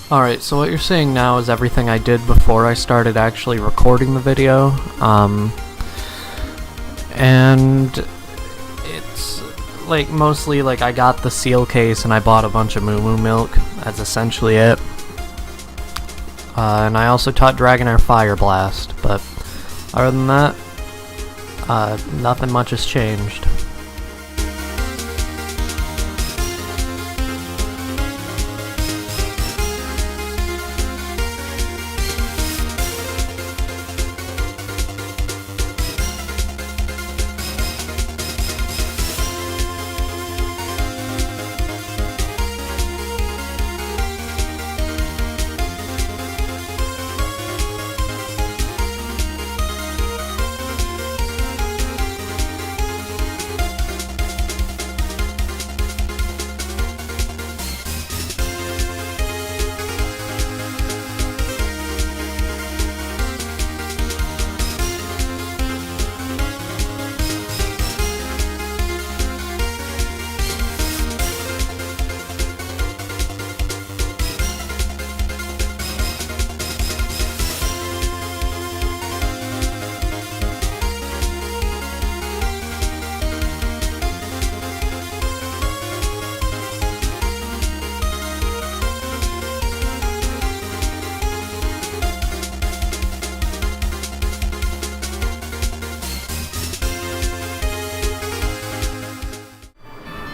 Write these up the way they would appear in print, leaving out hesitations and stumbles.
Alright, so what you're seeing now is everything I did before I started actually recording the video. And it's like mostly like I got the seal case and I bought a bunch of Moo Moo milk. That's essentially it. And I also taught Dragonair Fire Blast, but other than that, nothing much has changed.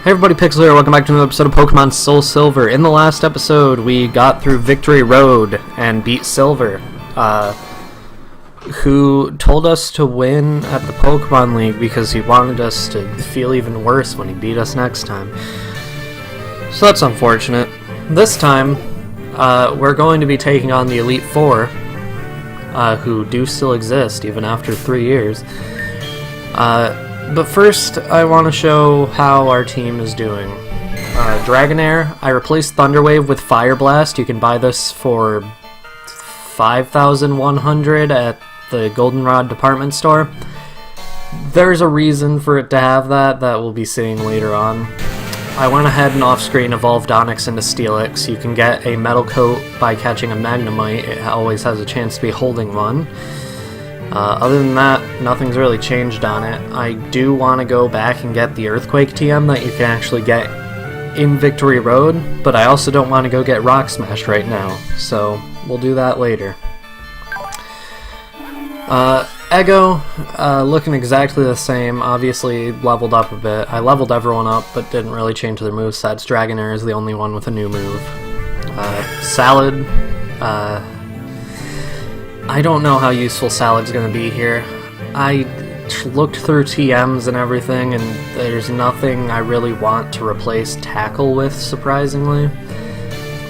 Hey everybody, Pixel here, welcome back to another episode of Pokemon Soul Silver. In the last episode, we got through Victory Road and beat Silver, who told us to win at the Pokemon League because he wanted us to feel even worse when he beat us next time. So that's unfortunate. This time, we're going to be taking on the Elite Four, who do still exist even after 3 years. But first, I want to show how our team is doing. Dragonair, I replaced Thunderwave with Fire Blast. You can buy this for 5,100 at the Goldenrod department store. There's a reason for it to have that we'll be seeing later on. I went ahead and off-screen evolved Onix into Steelix. You can get a Metal Coat by catching a Magnemite. It always has a chance to be holding one. Other than that, nothing's really changed on it. I do want to go back and get the Earthquake TM that you can actually get in Victory Road, but I also don't want to go get Rock Smash right now, so we'll do that later. Ego, looking exactly the same, obviously leveled up a bit. I leveled everyone up, but didn't really change their movesets. Dragonair is the only one with a new move. Salad, I don't know how useful Salad's going to be here. I looked through TMs and everything, and there's nothing I really want to replace Tackle with, surprisingly.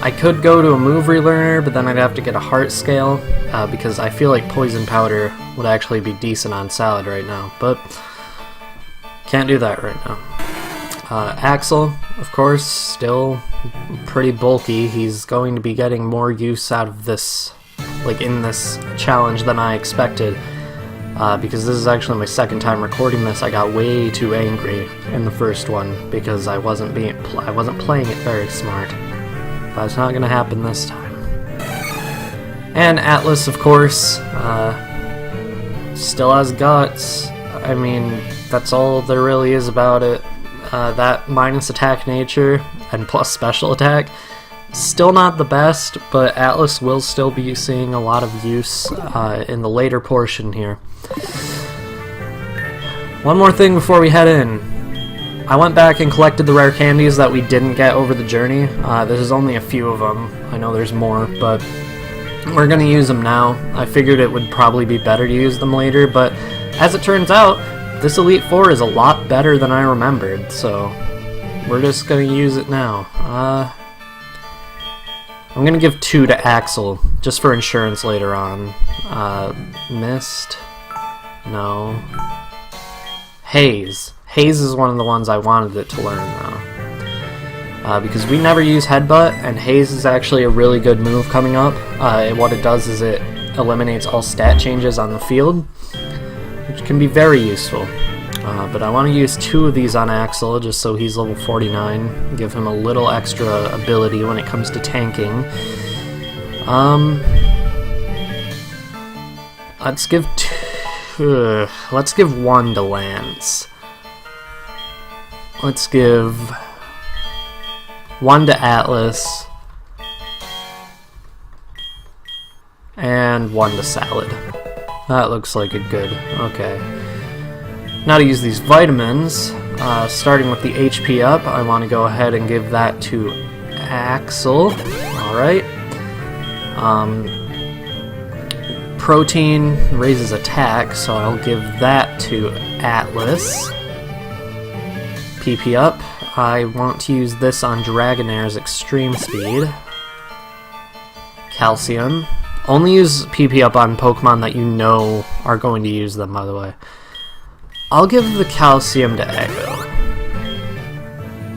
I could go to a move relearner, but then I'd have to get a heart scale, because I feel like Poison Powder would actually be decent on Salad right now, but can't do that right now. Axel, of course, still pretty bulky. He's going to be getting more use out of this, like in this challenge, than I expected, because this is actually my second time recording this. I got way too angry in the first one because I wasn't playing it very smart. That's not gonna happen this time. And Atlas, of course, still has guts. I mean, that's all there really is about it. That minus attack nature and plus special attack, still not the best, but Atlas will still be seeing a lot of use in the later portion here. One more thing before we head in. I went back and collected the rare candies that we didn't get over the journey. This is only a few of them. I know there's more, but we're going to use them now. I figured it would probably be better to use them later, but as it turns out, this Elite Four is a lot better than I remembered, so we're just going to use it now. I'm going to give 2 to Axel, just for insurance later on. Mist? No. Haze. Haze is one of the ones I wanted it to learn, though. Because we never use Headbutt, and Haze is actually a really good move coming up. What it does is it eliminates all stat changes on the field, which can be very useful. But I want to use 2 of these on Axel, just so he's level 49, give him a little extra ability when it comes to tanking. Let's give one to Lance. Let's give one to Atlas. And one to Salad. That looks like a good. Okay. Now to use these vitamins, starting with the HP up, I want to go ahead and give that to Axel. Alright. Protein raises attack, so I'll give that to Atlas. PP up. I want to use this on Dragonair's extreme speed. Calcium. Only use PP up on Pokemon that you know are going to use them, by the way. I'll give the Calcium to Ego.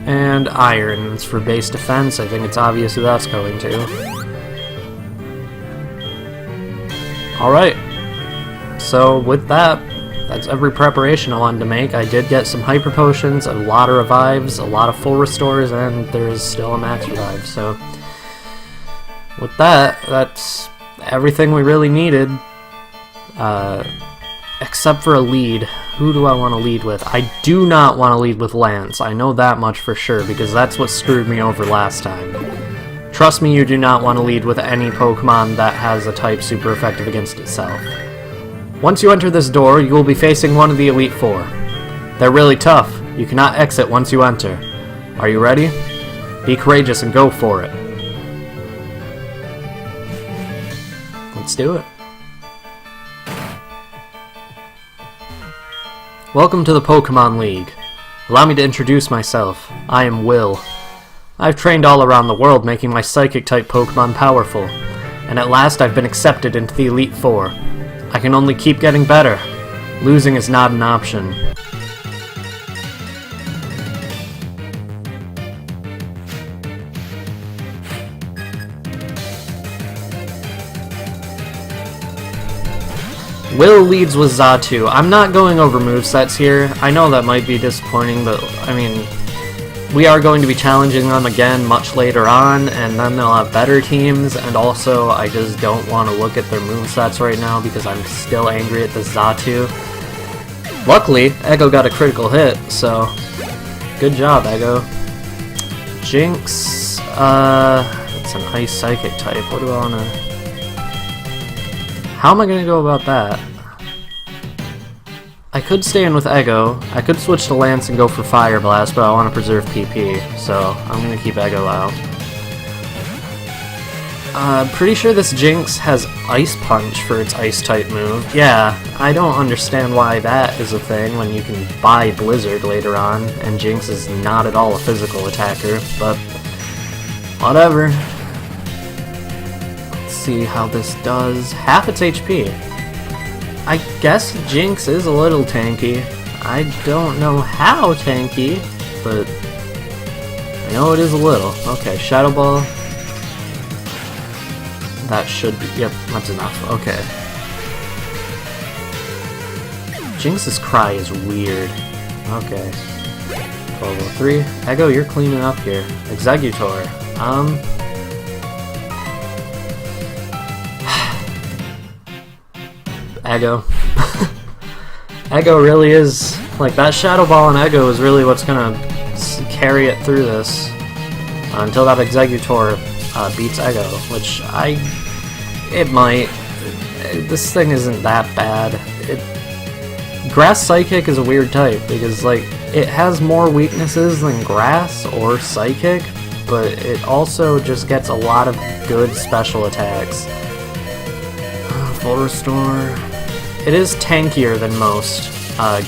And Iron. It's for base defense. I think it's obvious who that's going to. Alright. So with that, that's every preparation I wanted to make. I did get some Hyper Potions, a lot of Revives, a lot of full restores, and there is still a Max Revive. So with that, that's everything we really needed, except for a lead. Who do I want to lead with? I do not want to lead with Lance. I know that much for sure, because that's what screwed me over last time. Trust me, you do not want to lead with any Pokemon that has a type super effective against itself. Once you enter this door, you will be facing one of the Elite Four. They're really tough. You cannot exit once you enter. Are you ready? Be courageous and go for it. Let's do it. Welcome to the Pokemon League. Allow me to introduce myself. I am Will. I've trained all around the world, making my Psychic-type Pokemon powerful, and at last I've been accepted into the Elite Four. I can only keep getting better. Losing is not an option. Will leads with Xatu. I'm not going over movesets here. I know that might be disappointing, but I mean, we are going to be challenging them again much later on, and then they'll have better teams, and also I just don't want to look at their movesets right now because I'm still angry at the Xatu. Luckily, Ego got a critical hit, so good job, Ego. Jinx, it's an Ice Psychic type. What do I want to... How am I going to go about that? I could stay in with Ego. I could switch to Lance and go for Fire Blast, but I want to preserve PP, so I'm going to keep Ego out. Pretty sure this Jinx has Ice Punch for its Ice-type move. Yeah, I don't understand why that is a thing when you can buy Blizzard later on, and Jinx is not at all a physical attacker, but whatever. Let's see how this does. Half its HP. I guess Jinx is a little tanky. I don't know how tanky, but I know it is a little. Okay, Shadow Ball. That should be... Yep, that's enough. Okay. Jinx's cry is weird. Okay. 1203. Ego, you're cleaning up here. Executor. Ego. Ego really is... Like, that Shadow Ball and Ego is really what's gonna carry it through this. Until that Executor beats Ego, which it might. This thing isn't that bad. Grass Psychic is a weird type, because, like, it has more weaknesses than Grass or Psychic, but it also just gets a lot of good special attacks. Full Restore... It is tankier than most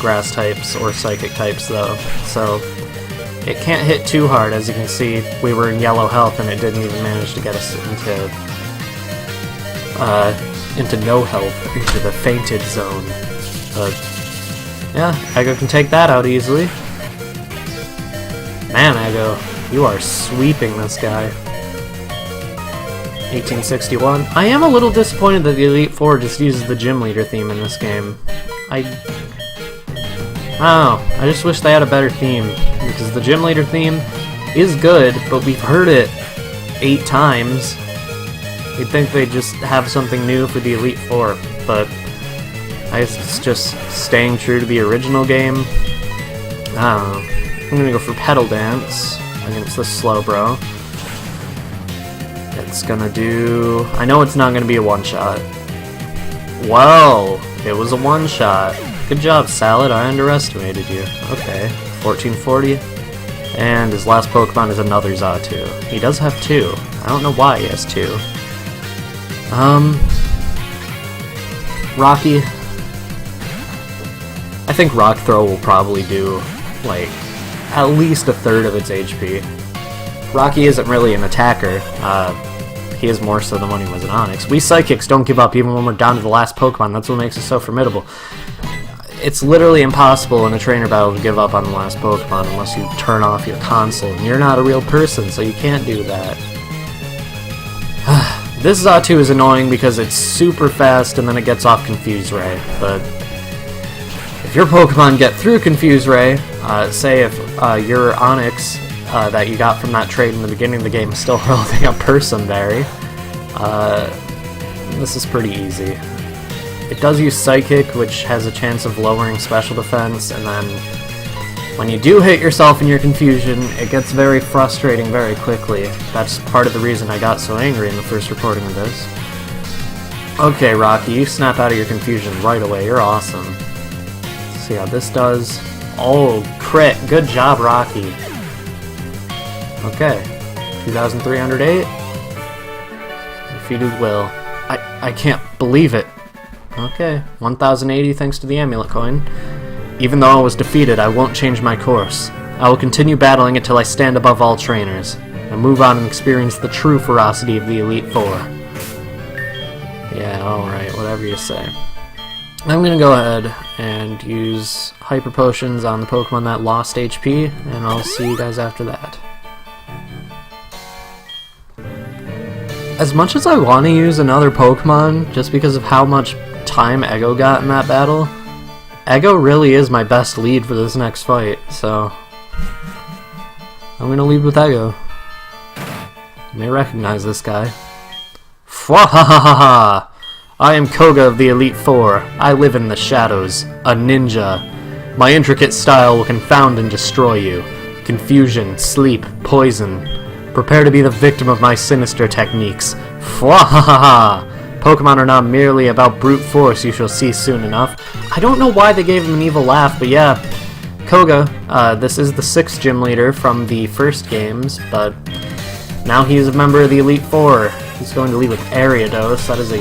Grass types or Psychic types, though, so it can't hit too hard. As you can see, we were in yellow health and it didn't even manage to get us into no health, into the fainted zone. But yeah, Ego can take that out easily. Man, Ego, you are sweeping this guy. 1861. I am a little disappointed that the Elite Four just uses the Gym Leader theme in this game. I don't know, I just wish they had a better theme, because the Gym Leader theme is good, but we've heard it 8 times, You'd think they'd just have something new for the Elite Four, but I guess it's just staying true to the original game. I don't know. I'm gonna go for Pedal Dance against this Slowbro. It's gonna do... I know it's not gonna be a one-shot. Well, it was a one-shot. Good job, Salad. I underestimated you. Okay, 1440. And his last Pokemon is another Xatu. He does have two. I don't know why he has two. Rocky. I think Rock Throw will probably do, like, at least a third of its HP. Rocky isn't really an attacker. He is more so than when he was an Onix. We Psychics don't give up even when we're down to the last Pokemon. That's what makes us so formidable. It's literally impossible in a trainer battle to give up on the last Pokemon unless you turn off your console. And you're not a real person, so you can't do that. This Xatu is annoying because it's super fast and then it gets off Confuse Ray. But if your Pokemon get through Confuse Ray, say if your Onix that you got from that trade in the beginning of the game is still holding a Person Berry, this is pretty easy. It does use Psychic, which has a chance of lowering special defense, and then when you do hit yourself in your confusion, it gets very frustrating very quickly. That's part of the reason I got so angry in the first recording of this. Okay, Rocky, you snap out of your confusion right away. You're awesome. Let's see how this does. Oh, crit. Good job, Rocky. Okay. 2,308. Defeated Will. I can't believe it. Okay. 1,080 thanks to the amulet coin. Even though I was defeated, I won't change my course. I will continue battling until I stand above all trainers, and move on and experience the true ferocity of the Elite Four. Yeah, alright, whatever you say. I'm gonna go ahead and use Hyper Potions on the Pokemon that lost HP, and I'll see you guys after that. As much as I want to use another Pokemon, just because of how much time Ego got in that battle, Ego really is my best lead for this next fight, so I'm gonna lead with Ego. You may recognize this guy. Fwahahaha! I am Koga of the Elite Four. I live in the shadows, a ninja. My intricate style will confound and destroy you. Confusion, sleep, poison. Prepare to be the victim of my sinister techniques. Fwahahaha! Pokemon are not merely about brute force, you shall see soon enough. I don't know why they gave him an evil laugh, but yeah. Koga, this is the 6th gym leader from the first games, but now he is a member of the Elite Four. He's going to lead with Ariados. That is a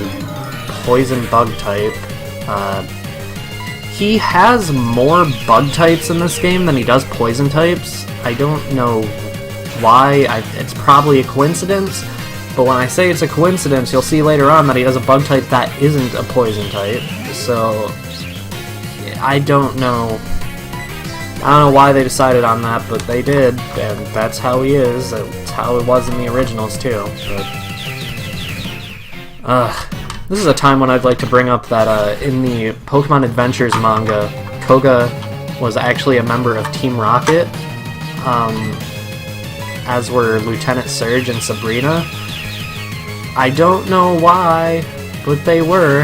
poison bug type. He has more bug types in this game than he does poison types. I don't know why. It's probably a coincidence, but when I say it's a coincidence, you'll see later on that he has a bug type that isn't a poison type. So I don't know. I don't know why they decided on that, but they did, and that's how he is. That's how it was in the originals too. But, this is a time when I'd like to bring up that in the Pokemon Adventures manga, Koga was actually a member of Team Rocket, as were Lieutenant Surge and Sabrina. I don't know why, but they were.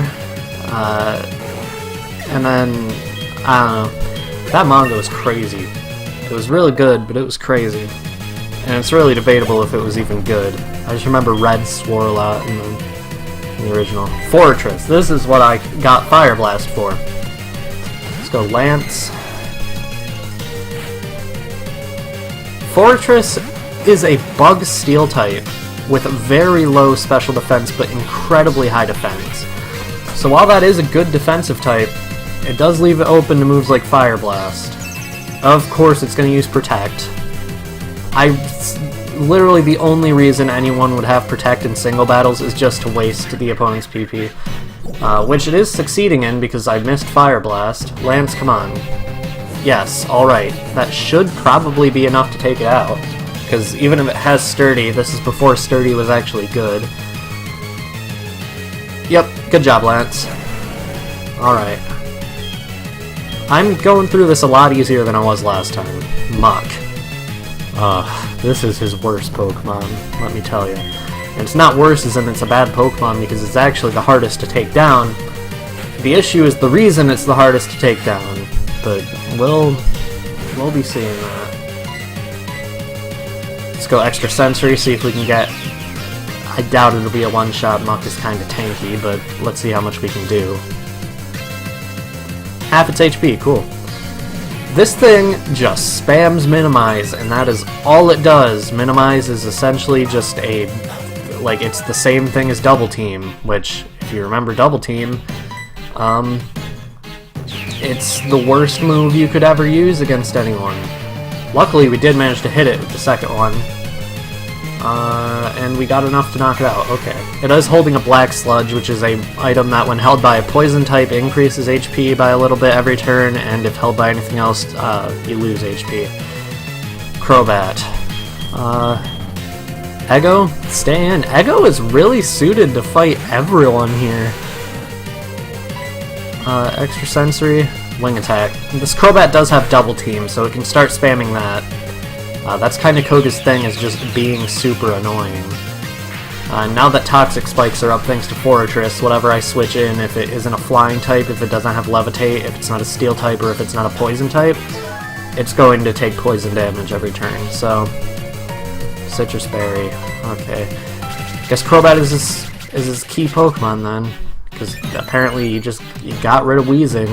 And then, I don't know. That manga was crazy. It was really good, but it was crazy. And it's really debatable if it was even good. I just remember Red swore a lot in the original. Fortress. This is what I got Fire Blast for. Let's go Lance. Fortress is a bug steel type with very low special defense but incredibly high defense. So while that is a good defensive type, it does leave it open to moves like Fire Blast. Of course, it's going to use Protect. Literally the only reason anyone would have Protect in single battles is just to waste the opponent's PP. Which it is succeeding in because I missed Fire Blast. Lance, come on. Yes, alright. That should probably be enough to take it out. Because even if it has Sturdy, this is before Sturdy was actually good. Yep, good job, Lance. Alright. I'm going through this a lot easier than I was last time. Muck. This is his worst Pokemon, let me tell you. And it's not worse as in it's a bad Pokemon because it's actually the hardest to take down. The issue is the reason it's the hardest to take down, but we'll be seeing that. Let's go extra sensory, see if we can get... I doubt it'll be a one-shot. Muck is kind of tanky, but let's see how much we can do. Half its HP, cool. This thing just spams Minimize, and that is all it does. Minimize is essentially just a... like, it's the same thing as Double Team, which, if you remember Double Team, it's the worst move you could ever use against anyone. Luckily, we did manage to hit it with the second one. And we got enough to knock it out. Okay. It is holding a Black Sludge, which is a item that when held by a poison type increases HP by a little bit every turn, and if held by anything else, you lose HP. Crobat. Ego? Stay in. Ego is really suited to fight everyone here. Extra sensory. Wing attack. This Crobat does have Double Team, so it can start spamming that. That's kind of Koga's thing, is just being super annoying. Now that Toxic Spikes are up thanks to Forretress, whatever I switch in, if it isn't a Flying type, if it doesn't have Levitate, if it's not a Steel type, or if it's not a Poison type, it's going to take poison damage every turn, so... Citrus Berry, okay. Guess Crobat is his key Pokemon then, because apparently you got rid of Weezing.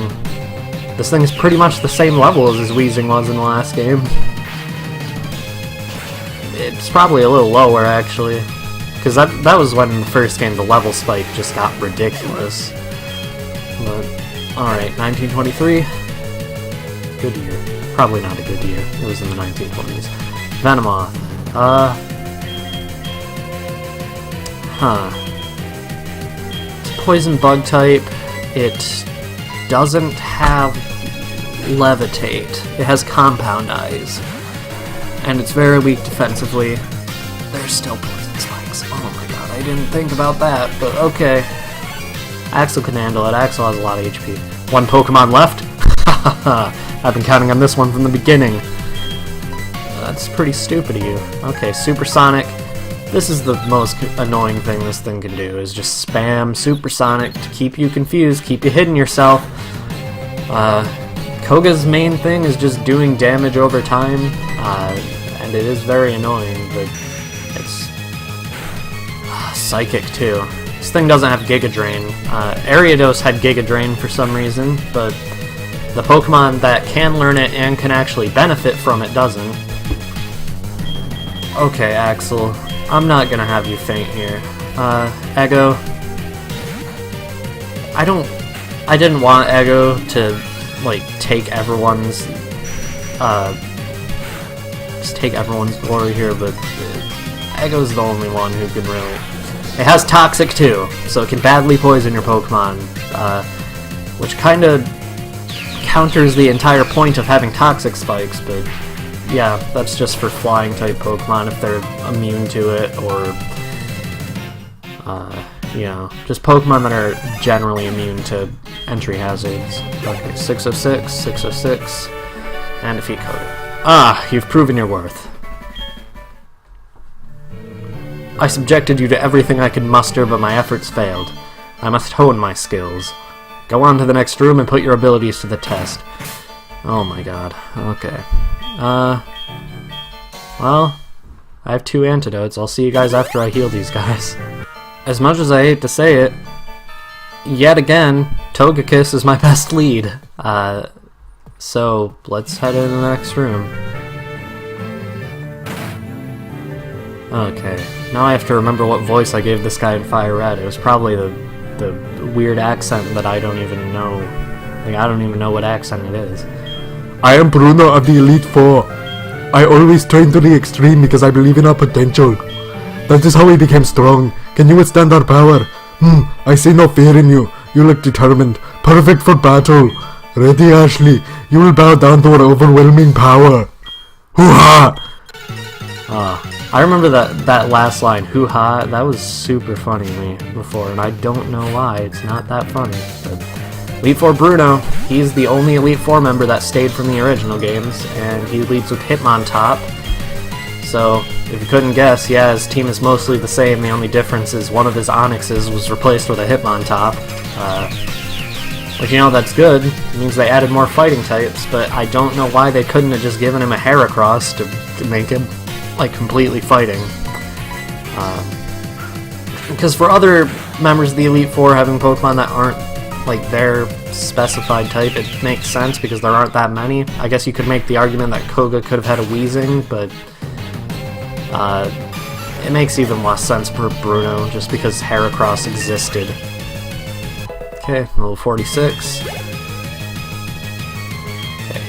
This thing is pretty much the same level as his Weezing was in the last game. It's probably a little lower, actually. Because that was when in the first game the level spike just got ridiculous. But, alright, 1923. Good year. Probably not a good year. It was in the 1920s. Venomoth. It's a poison bug type. It doesn't have Levitate. It has Compound Eyes. And it's very weak defensively. There's still poison spikes. Oh my god, I didn't think about that, but okay. Axel can handle it. Axel has a lot of HP. One Pokemon left? Hahaha. I've been counting on this one from the beginning. That's pretty stupid of you. Okay, Supersonic. This is the most annoying thing this thing can do, is just spam Supersonic to keep you confused, keep you hitting yourself. Koga's main thing is just doing damage over time, and it is very annoying, but it's... Psychic, too. This thing doesn't have Giga Drain. Ariados had Giga Drain for some reason, but the Pokemon that can learn it and can actually benefit from it doesn't. Okay, Axel. I'm not gonna have you faint here. Ego. I didn't want Ego to, like, take everyone's, just take everyone's glory here, but Ego's the only one who can really... It has Toxic, too, so it can badly poison your Pokemon, which kinda counters the entire point of having Toxic Spikes, but... Yeah, that's just for Flying-type Pokemon if they're immune to it, or, you know, just Pokemon that are generally immune to entry hazards. Okay, 606, 606, and defeat Koga. Ah, you've proven your worth. I subjected you to everything I could muster, but my efforts failed. I must hone my skills. Go on to the next room and put your abilities to the test. Oh my god, okay. Well, I have 2 antidotes. I'll see you guys after I heal these guys. As much as I hate to say it, yet again, Togekiss is my best lead. So, let's head into the next room. Okay, now I have to remember what voice I gave this guy in Fire Red. It was probably the weird accent that I don't even know. Like, I don't even know what accent it is. I am Bruno of the Elite Four. I always train to the extreme because I believe in our potential. That is how we became strong. Can you withstand our power? I see no fear in you. You look determined. Perfect for battle. Ready, Ashley? You will bow down to our overwhelming power. Hoo-ha! I remember that last line, hoo-ha, that was super funny to me before, and I don't know why. It's not that funny, but... Elite Four Bruno, he's the only Elite Four member that stayed from the original games, and he leads with Hitmontop. So, If you couldn't guess, yeah, his team is mostly the same. The only difference is one of his Onyxes was replaced with a Hitmontop. Which, you know, that's good. It means they added more fighting types, but I don't know why they couldn't have just given him a Heracross to make him, like, completely fighting. Because for other members of the Elite Four having Pokemon that aren't, like, their specified type, it makes sense because there aren't that many. I guess you could make the argument that Koga could have had a Weezing, but it makes even less sense for Bruno just because Heracross existed. Okay, level 46. Okay,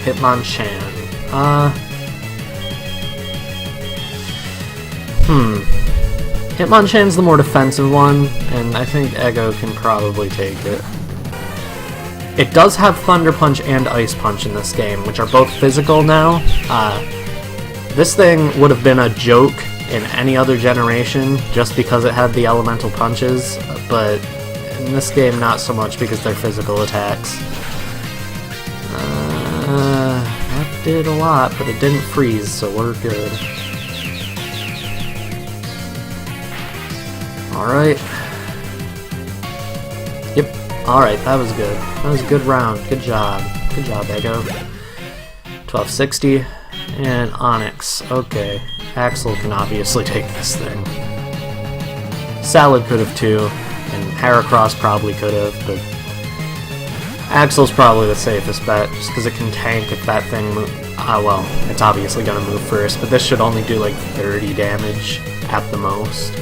Hitmonchan. Hitmonchan's the more defensive one, and I think Ego can probably take it. It does have Thunder Punch and Ice Punch in this game, which are both physical now. This thing would have been a joke in any other generation just because it had the elemental punches, but in this game not so much because they're physical attacks. That did a lot, but it didn't freeze, so we're good. Alright. Yep, alright, that was good. That was a good round. Good job. Good job, Ego. 1260. And Onix. Okay. Axel can obviously take this thing. Salad could have too, and Heracross probably could have, but Axel's probably the safest bet, just because it can tank if that thing moves. Well, it's obviously going to move first, but this should only do like 30 damage at the most.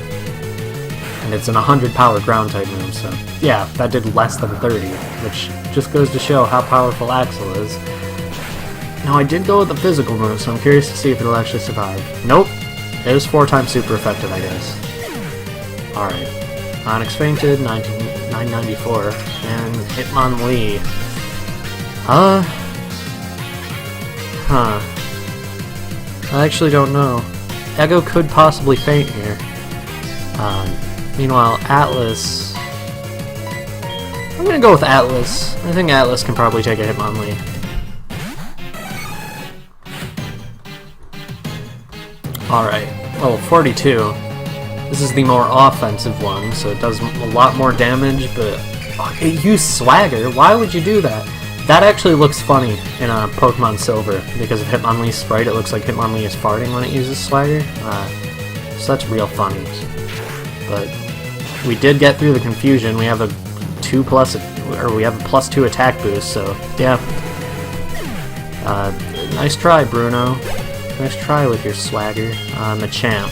And it's an 100 power ground type move, so yeah, that did less than 30, which just goes to show how powerful Axel is. Now, I did go with the physical move, so I'm curious to see if it'll actually survive. Nope. It is 4 times super effective, I guess. Alright. Onix fainted, 994. And Hitmonlee. I actually don't know. Ego could possibly faint here. Meanwhile, Atlas... I'm gonna go with Atlas. I think Atlas can probably take a Hitmonlee. Alright, level 42. This is the more offensive one, so it does a lot more damage, but it used Swagger. Why would you do that? That actually looks funny in Pokemon Silver, because of Hitmonlee's sprite. It looks like Hitmonlee is farting when it uses Swagger. So that's real funny. But we did get through the confusion. We have a +2 attack boost, so yeah. Nice try, Bruno. Nice try with your Swagger. Machamp.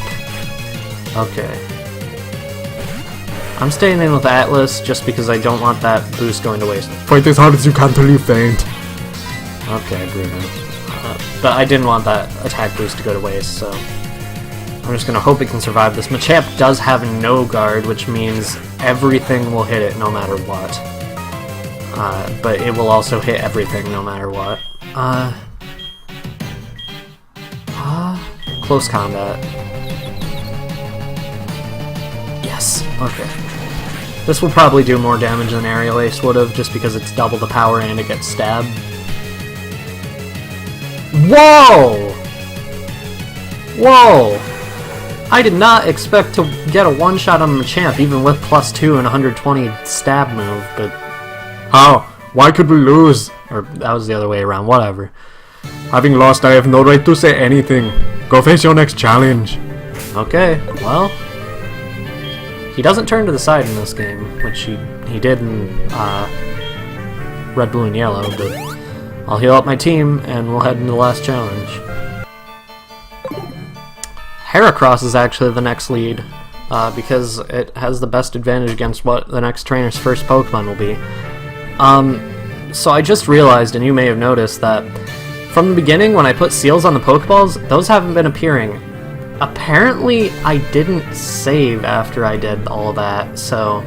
Okay. I'm staying in with Atlas just because I don't want that boost going to waste. Fight as hard as you can till you faint. Okay, Bruno. But I didn't want that attack boost to go to waste, so I'm just gonna hope it can survive this. Machamp does have no guard, which means everything will hit it no matter what. But it will also hit everything no matter what. Close combat. Yes, okay. This will probably do more damage than Aerial Ace would have, just because it's double the power and it gets stabbed. Whoa! Whoa! I did not expect to get a one-shot on Machamp, even with +2 and 120 stab move, but... How? Why could we lose? Or, that was the other way around, whatever. Having lost, I have no right to say anything. Go face your next challenge. Okay, well... He doesn't turn to the side in this game, which he did in Red, Blue, and Yellow, but I'll heal up my team, and we'll head into the last challenge. Heracross is actually the next lead, because it has the best advantage against what the next trainer's first Pokemon will be. So I just realized, and you may have noticed, that from the beginning, when I put seals on the Pokeballs, those haven't been appearing. Apparently, I didn't save after I did all that, so...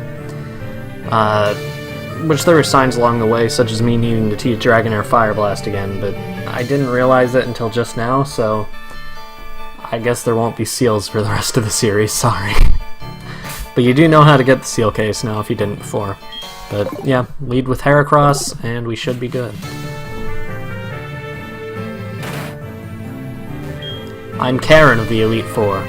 which there were signs along the way, such as me needing to teach Dragonair Fire Blast again, but I didn't realize it until just now, so... I guess there won't be seals for the rest of the series, sorry. But you do know how to get the seal case now if you didn't before. But yeah, lead with Heracross, and we should be good. I'm Karen of the Elite Four.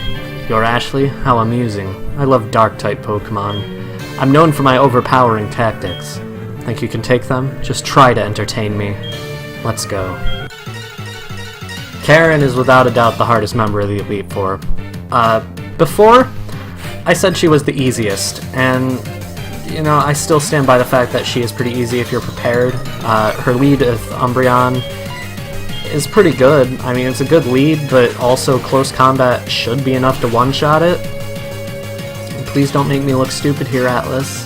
You're Ashley? How amusing. I love Dark-type Pokemon. I'm known for my overpowering tactics. Think you can take them? Just try to entertain me. Let's go. Karen is without a doubt the hardest member of the Elite Four. Before, I said she was the easiest, and, you know, I still stand by the fact that she is pretty easy if you're prepared. Her lead with Umbreon is pretty good. I mean, it's a good lead, but also close combat should be enough to one-shot it. And please don't make me look stupid here, Atlas.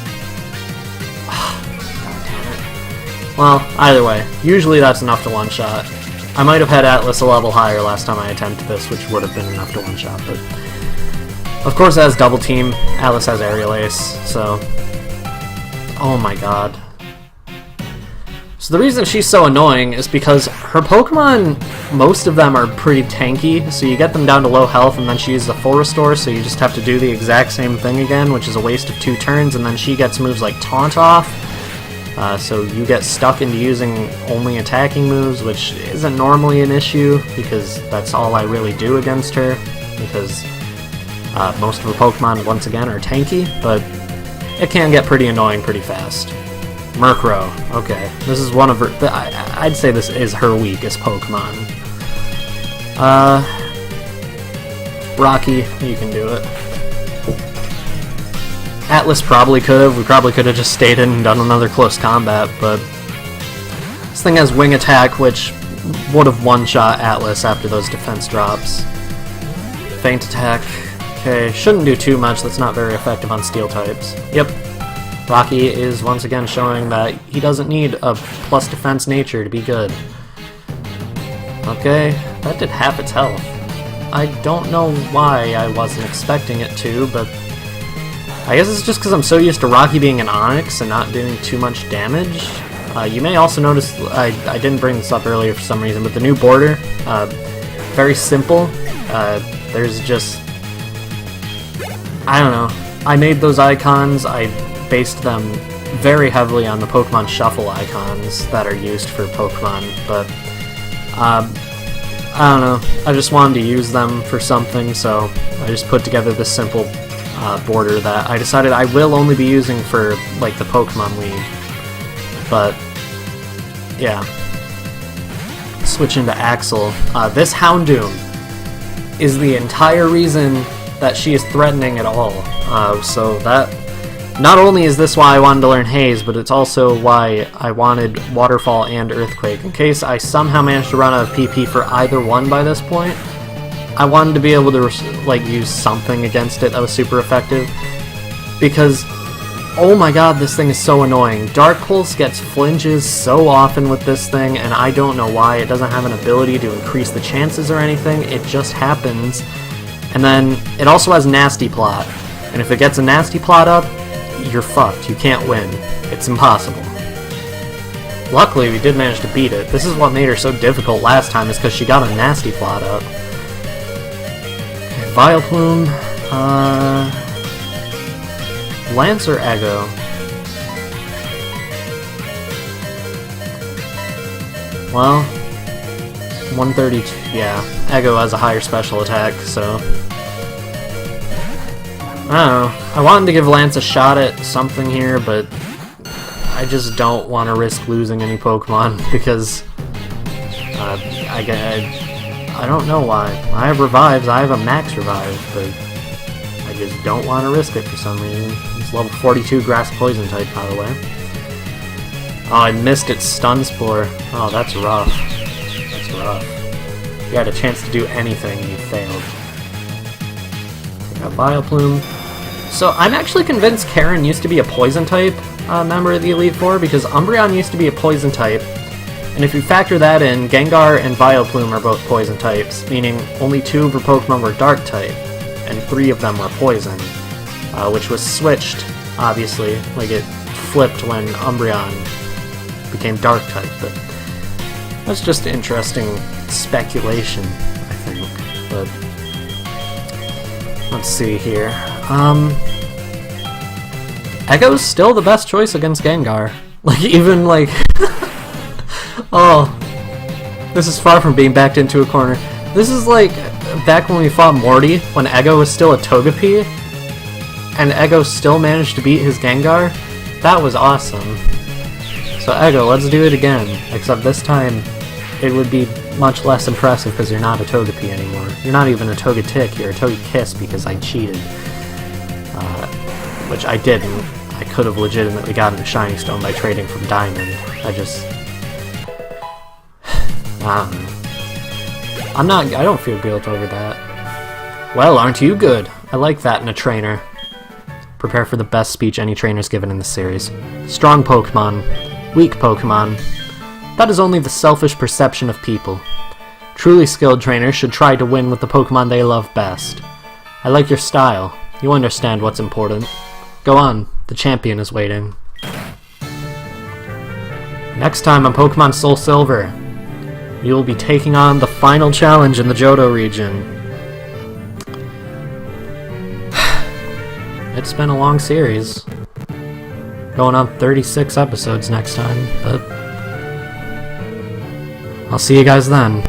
God damn it. Well, either way, usually that's enough to one-shot. I might have had Atlas a level higher last time I attempted this, which would have been enough to one-shot, but... Of course it has Double Team, Atlas has Aerial Ace, so... Oh my god. So the reason she's so annoying is because her Pokemon, most of them are pretty tanky, so you get them down to low health and then she uses a full restore, so you just have to do the exact same thing again, which is a waste of 2 turns, and then she gets moves like Taunt Off, so you get stuck into using only attacking moves, which isn't normally an issue, because that's all I really do against her, because most of her Pokemon, once again, are tanky, but it can get pretty annoying pretty fast. Murkrow, okay. This is one of her... I'd say this is her weakest Pokemon. Rocky, you can do it. Atlas probably could have. We probably could have just stayed in and done another close combat, but... This thing has Wing Attack, which would have one-shot Atlas after those defense drops. Feint Attack. Okay, shouldn't do too much. That's not very effective on Steel types. Yep. Rocky is once again showing that he doesn't need a plus defense nature to be good. Okay, that did half its health. I don't know why I wasn't expecting it to, but I guess it's just because I'm so used to Rocky being an Onix and not doing too much damage. You may also notice, I didn't bring this up earlier for some reason, but the new border, very simple. There's just, I don't know. I made those icons, I based them very heavily on the Pokemon Shuffle icons that are used for Pokemon, but I don't know, I just wanted to use them for something, so I just put together this simple border that I decided I will only be using for, like, the Pokemon League. But, yeah. Switching to Axel. This Houndoom is the entire reason that she is threatening at all. So that... Not only is this why I wanted to learn Haze, but it's also why I wanted Waterfall and Earthquake. In case I somehow managed to run out of PP for either one by this point, I wanted to be able to like use something against it that was super effective. Because, oh my god, this thing is so annoying. Dark Pulse gets flinches so often with this thing, and I don't know why. It doesn't have an ability to increase the chances or anything, it just happens. And then, it also has Nasty Plot. And if it gets a Nasty Plot up, you're fucked. You can't win. It's impossible. Luckily, we did manage to beat it. This is what made her so difficult last time, is because she got a Nasty Plot up. Okay, Vileplume, Lance or Ego? Well, 132, yeah. Ego has a higher special attack, so... I don't know. I wanted to give Lance a shot at something here, but I just don't want to risk losing any Pokemon because I don't know why. I have Revives, I have a Max Revive, but I just don't want to risk it for some reason. It's level 42 Grass Poison type, by the way. Oh, I missed its Stun Spore. Oh, that's rough. That's rough. You had a chance to do anything and you failed. Got Vileplume. So I'm actually convinced Karen used to be a Poison type member of the Elite Four, because Umbreon used to be a Poison type, and if you factor that in, Gengar and Vileplume are both Poison types, meaning only 2 of her Pokemon were Dark type, and 3 of them were Poison, which was switched, obviously, like it flipped when Umbreon became Dark type, but that's just interesting speculation, I think, but... Let's see here. Echo's still the best choice against Gengar. Like, even, like... oh. This is far from being backed into a corner. This is like back when we fought Morty, when Ego was still a Togepi, and Ego still managed to beat his Gengar, that was awesome. So Ego, let's do it again, except this time it would be much less impressive because you're not a Togepi anymore. You're not even a Togetic, you're a Togekiss because I cheated. Which I didn't. I could have legitimately gotten a Shiny Stone by trading from Diamond. I don't feel guilt over that. Well, aren't you good? I like that in a trainer. Prepare for the best speech any trainer's given in the series. Strong Pokémon. Weak Pokémon. That is only the selfish perception of people. Truly skilled trainers should try to win with the Pokémon they love best. I like your style. You understand what's important. Go on, the champion is waiting. Next time on Pokémon Soul Silver, you will be taking on the final challenge in the Johto region. It's been a long series. Going on 36 episodes next time, but I'll see you guys then.